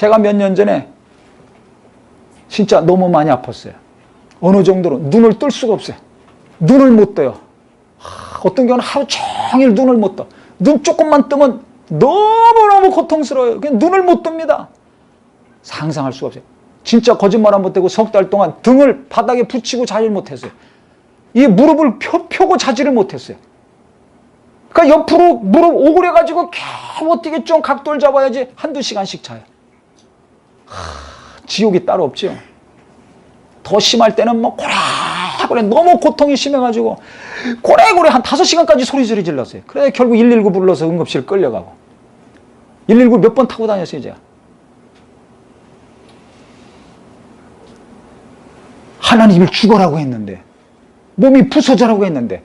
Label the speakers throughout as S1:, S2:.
S1: 제가 몇 년 전에 진짜 너무 많이 아팠어요. 어느 정도로 눈을 뜰 수가 없어요. 눈을 못 떠요. 어떤 경우는 하루 종일 눈을 못 떠. 눈 조금만 뜨면 너무너무 고통스러워요. 그냥 눈을 못 뜹니다. 상상할 수가 없어요. 진짜 거짓말 안 못하고 석 달 동안 등을 바닥에 붙이고 자질 못했어요. 이 무릎을 펴고 자지를 못했어요. 그러니까 옆으로 무릎 오그려가지고 겨우 어떻게 좀 각도를 잡아야지 한두 시간씩 자요. 지옥이 따로 없죠. 더 심할 때는 뭐 고래고래 너무 고통이 심해가지고 고래고래 한 5시간까지 소리소리 질렀어요. 그래 결국 119 불러서 응급실 끌려가고 119 몇 번 타고 다녔어요. 제가. 하나님을 죽어라고 했는데 몸이 부서져라고 했는데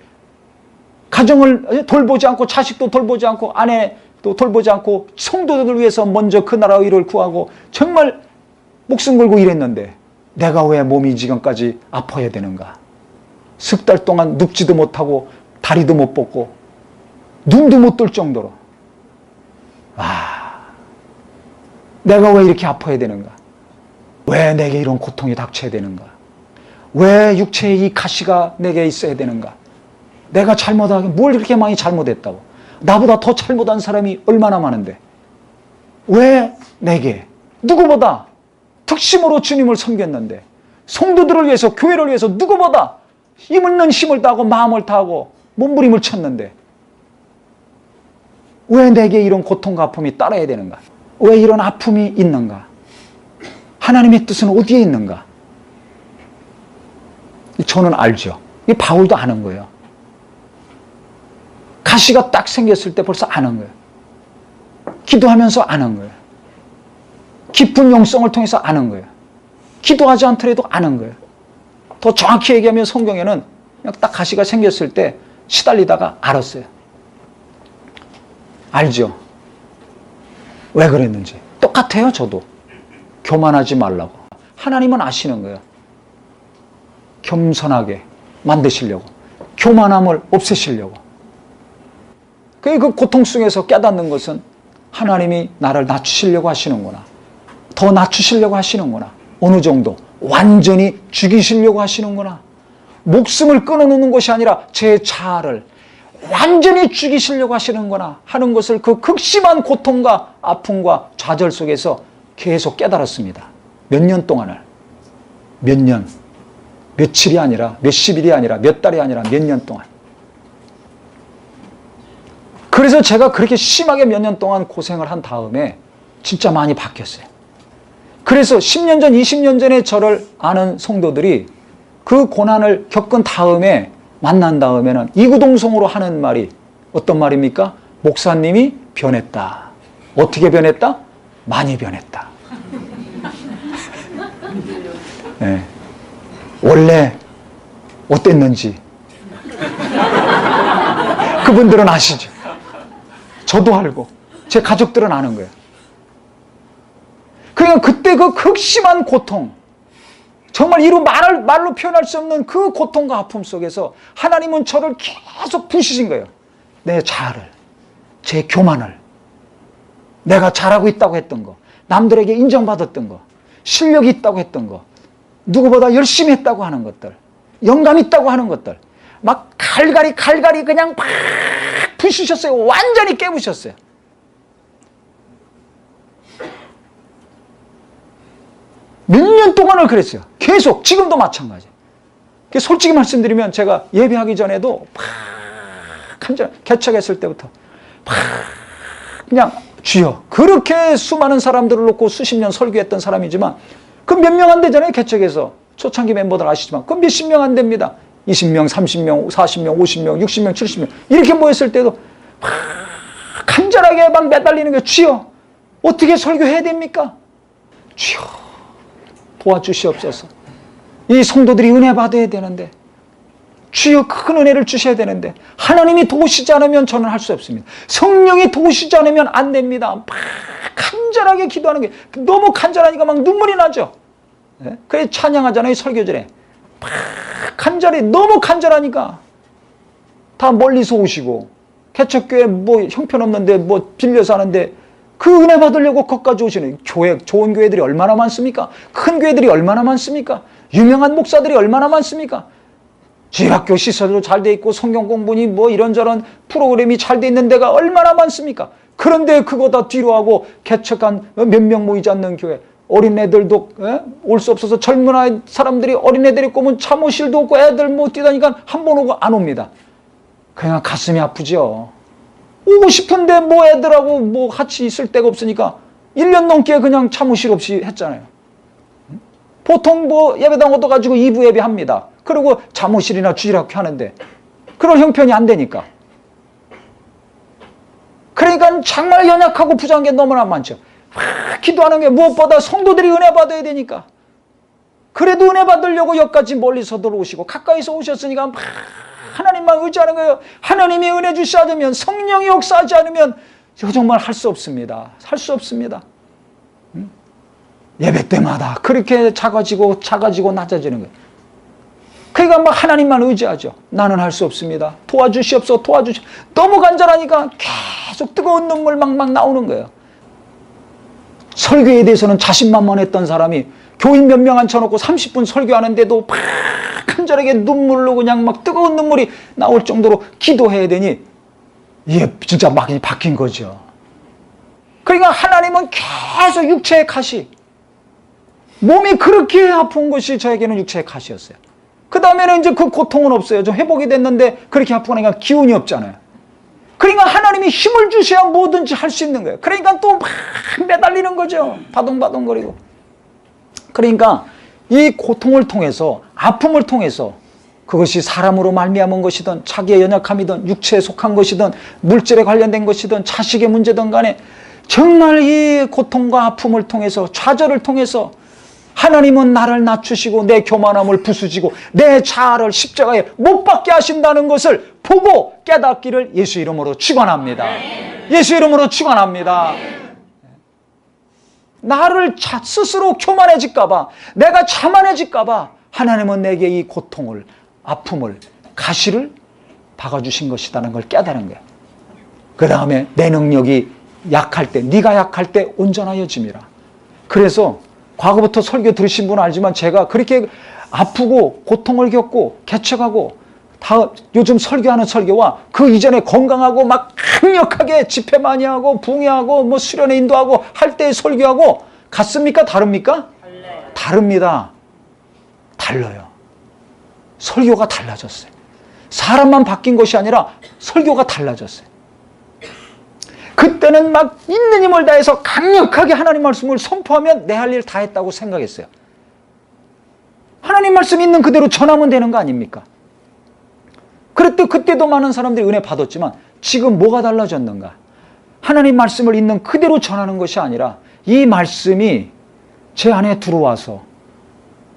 S1: 가정을 돌보지 않고 자식도 돌보지 않고 아내도 돌보지 않고 성도들을 위해서 먼저 그 나라의 일을 구하고 정말 목숨 걸고 일했는데 내가 왜 몸이 지금까지 아파야 되는가. 석 달 동안 눕지도 못하고 다리도 못 뻗고 눈도 못 뜰 정도로 내가 왜 이렇게 아파야 되는가. 왜 내게 이런 고통이 닥쳐야 되는가. 왜 육체의 이 가시가 내게 있어야 되는가. 내가 잘못하게 뭘 이렇게 많이 잘못했다고. 나보다 더 잘못한 사람이 얼마나 많은데 왜 내게 누구보다 특심으로 주님을 섬겼는데 성도들을 위해서 교회를 위해서 누구보다 힘있는 힘을 다하고 마음을 다하고 몸부림을 쳤는데 왜 내게 이런 고통과 아픔이 따라야 되는가. 왜 이런 아픔이 있는가. 하나님의 뜻은 어디에 있는가. 저는 알죠. 이 바울도 아는 거예요. 가시가 딱 생겼을 때 벌써 아는 거예요. 기도하면서 아는 거예요. 깊은 영성을 통해서 아는 거예요. 기도하지 않더라도 아는 거예요. 더 정확히 얘기하면 성경에는 그냥 딱 가시가 생겼을 때 시달리다가 알았어요. 알죠? 왜 그랬는지. 똑같아요, 저도. 교만하지 말라고. 하나님은 아시는 거예요. 겸손하게 만드시려고. 교만함을 없애시려고. 그 고통 속에서 깨닫는 것은 하나님이 나를 낮추시려고 하시는구나. 더 낮추시려고 하시는구나. 어느 정도 완전히 죽이시려고 하시는구나. 목숨을 끊어놓는 것이 아니라 제 자아를 완전히 죽이시려고 하시는구나 하는 것을 그 극심한 고통과 아픔과 좌절 속에서 계속 깨달았습니다. 몇 년 동안을. 몇 년. 며칠이 아니라 몇십일이 아니라 몇 달이 아니라 몇 년 동안. 그래서 제가 그렇게 심하게 몇 년 동안 고생을 한 다음에 진짜 많이 바뀌었어요. 그래서 10년 전, 20년 전에 저를 아는 성도들이 그 고난을 겪은 다음에 만난 다음에는 이구동성으로 하는 말이 어떤 말입니까? 목사님이 변했다. 어떻게 변했다? 많이 변했다. 네. 원래 어땠는지 그분들은 아시죠. 저도 알고 제 가족들은 아는 거예요. 그러니까 그때 그 극심한 고통, 정말 이루 말로 표현할 수 없는 그 고통과 아픔 속에서 하나님은 저를 계속 부시신 거예요. 내 자아를, 제 교만을, 내가 잘하고 있다고 했던 거, 남들에게 인정받았던 거, 실력이 있다고 했던 거, 누구보다 열심히 했다고 하는 것들, 영감 있다고 하는 것들 막 갈갈이 그냥 막 부시셨어요. 완전히 깨부셨어요. 몇 년 동안을 그랬어요. 계속. 지금도 마찬가지. 솔직히 말씀드리면 제가 예배하기 전에도 막 개척했을 때부터 막 그냥 주여. 그렇게 수많은 사람들을 놓고 수십 년 설교했던 사람이지만 그 몇 명 안 되잖아요. 개척에서. 초창기 멤버들 아시지만 그 몇십 명 안 됩니다. 20명, 30명, 40명, 50명, 60명, 70명 이렇게 모였을 때도 막 간절하게 막 매달리는 게 주여. 어떻게 설교해야 됩니까? 주여. 도와주시옵소서. 이 성도들이 은혜 받아야 되는데 주여 큰 은혜를 주셔야 되는데 하나님이 도우시지 않으면 저는 할 수 없습니다. 성령이 도우시지 않으면 안 됩니다. 막 간절하게 기도하는 게 너무 간절하니까 막 눈물이 나죠. 네? 그래서 찬양하잖아요. 설교전에 막 간절히 너무 간절하니까 다 멀리서 오시고 개척교회 뭐 형편없는데 뭐 빌려서 하는데 그 은혜 받으려고 거기까지 오시는 교회, 좋은 교회들이 얼마나 많습니까? 큰 교회들이 얼마나 많습니까? 유명한 목사들이 얼마나 많습니까? 주일학교 시설도 잘 돼 있고 성경 공부니 뭐 이런저런 프로그램이 잘 돼 있는 데가 얼마나 많습니까? 그런데 그거 다 뒤로 하고 개척한 몇 명 모이지 않는 교회, 어린애들도 올 수 없어서 젊은 사람들이 어린애들이 꼬면 사무실도 없고 애들 뭐 뛰다니까 한 번 오고 안 옵니다. 그냥 가슴이 아프죠. 오고 싶은데 뭐 애들하고 뭐 같이 있을 데가 없으니까 1년 넘게 그냥 사무실 없이 했잖아요. 보통 뭐 예배당 얻어가지고 2부 예배합니다. 그리고 사무실이나 주일학교 하는데 그런 형편이 안 되니까. 그러니까 정말 연약하고 부족한 게 너무나 많죠. 기도하는 게 무엇보다 성도들이 은혜 받아야 되니까. 그래도 은혜 받으려고 여기까지 멀리서 들어오시고 가까이서 오셨으니까 하나님만 의지하는 거예요. 하나님이 은혜 주시지 않으면, 성령이 역사하지 않으면 정말 할 수 없습니다. 할 수 없습니다. 예배 때마다 그렇게 작아지고 낮아지는 거예요. 그러니까 막 하나님만 의지하죠. 나는 할 수 없습니다. 도와주시옵소서, 너무 간절하니까 계속 뜨거운 눈물 막 나오는 거예요. 설교에 대해서는 자신만만했던 사람이 교인 몇 명 앉혀놓고 30분 설교하는데도 막 간절하게 눈물로 그냥 막 뜨거운 눈물이 나올 정도로 기도해야 되니 이게 진짜 막 바뀐 거죠. 그러니까 하나님은 계속 육체의 가시, 몸이 그렇게 아픈 것이 저에게는 육체의 가시였어요. 그 다음에는 이제 그 고통은 없어요. 좀 회복이 됐는데 그렇게 아프고 나니까 기운이 없잖아요. 그러니까 하나님이 힘을 주셔야 뭐든지 할 수 있는 거예요. 그러니까 또 막 매달리는 거죠. 바둥바둥거리고. 그러니까 이 고통을 통해서, 아픔을 통해서, 그것이 사람으로 말미암은 것이든 자기의 연약함이든 육체에 속한 것이든 물질에 관련된 것이든 자식의 문제든 간에 정말 이 고통과 아픔을 통해서, 좌절을 통해서 하나님은 나를 낮추시고 내 교만함을 부수시고 내 자아를 십자가에 못 박게 하신다는 것을 보고 깨닫기를 예수 이름으로 축원합니다. 예수 이름으로 축원합니다. 나를 스스로 교만해질까 봐, 내가 자만해질까 봐 하나님은 내게 이 고통을, 아픔을, 가시를 박아주신 것이라는 걸 깨달은 거야. 그 다음에 내 능력이 약할 때, 네가 약할 때 온전하여짐이라. 그래서 과거부터 설교 들으신 분은 알지만 제가 그렇게 아프고 고통을 겪고 개척하고 다 요즘 설교하는 설교와 그 이전에 건강하고 막 강력하게 집회 많이 하고 붕해하고 뭐 수련회 인도하고 할 때 설교하고 같습니까? 다릅니까? 다릅니다. 달라요. 설교가 달라졌어요. 사람만 바뀐 것이 아니라 설교가 달라졌어요. 그때는 막 있는 힘을 다해서 강력하게 하나님 말씀을 선포하면 내 할 일 다 했다고 생각했어요. 하나님 말씀 있는 그대로 전하면 되는 거 아닙니까? 그때도 많은 사람들이 은혜 받았지만 지금 뭐가 달라졌는가? 하나님 말씀을 있는 그대로 전하는 것이 아니라 이 말씀이 제 안에 들어와서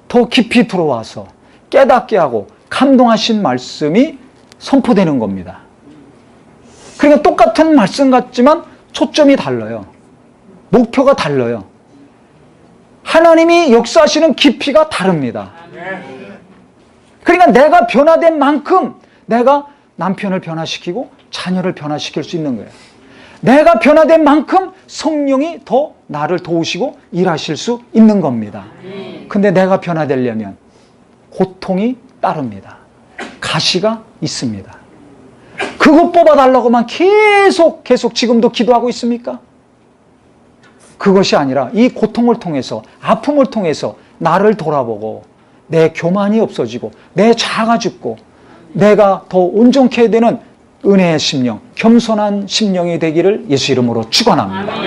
S1: 더 깊이 들어와서 깨닫게 하고 감동하신 말씀이 선포되는 겁니다. 그러니까 똑같은 말씀 같지만 초점이 달라요. 목표가 달라요. 하나님이 역사하시는 깊이가 다릅니다. 그러니까 내가 변화된 만큼 내가 남편을 변화시키고 자녀를 변화시킬 수 있는 거예요. 내가 변화된 만큼 성령이 더 나를 도우시고 일하실 수 있는 겁니다. 근데 내가 변화되려면 고통이 따릅니다. 가시가 있습니다. 그것 뽑아달라고만 계속 지금도 기도하고 있습니까? 그것이 아니라 이 고통을 통해서, 아픔을 통해서 나를 돌아보고 내 교만이 없어지고 내 자아가 죽고 내가 더 온전케 되는 은혜의 심령, 겸손한 심령이 되기를 예수 이름으로 축원합니다.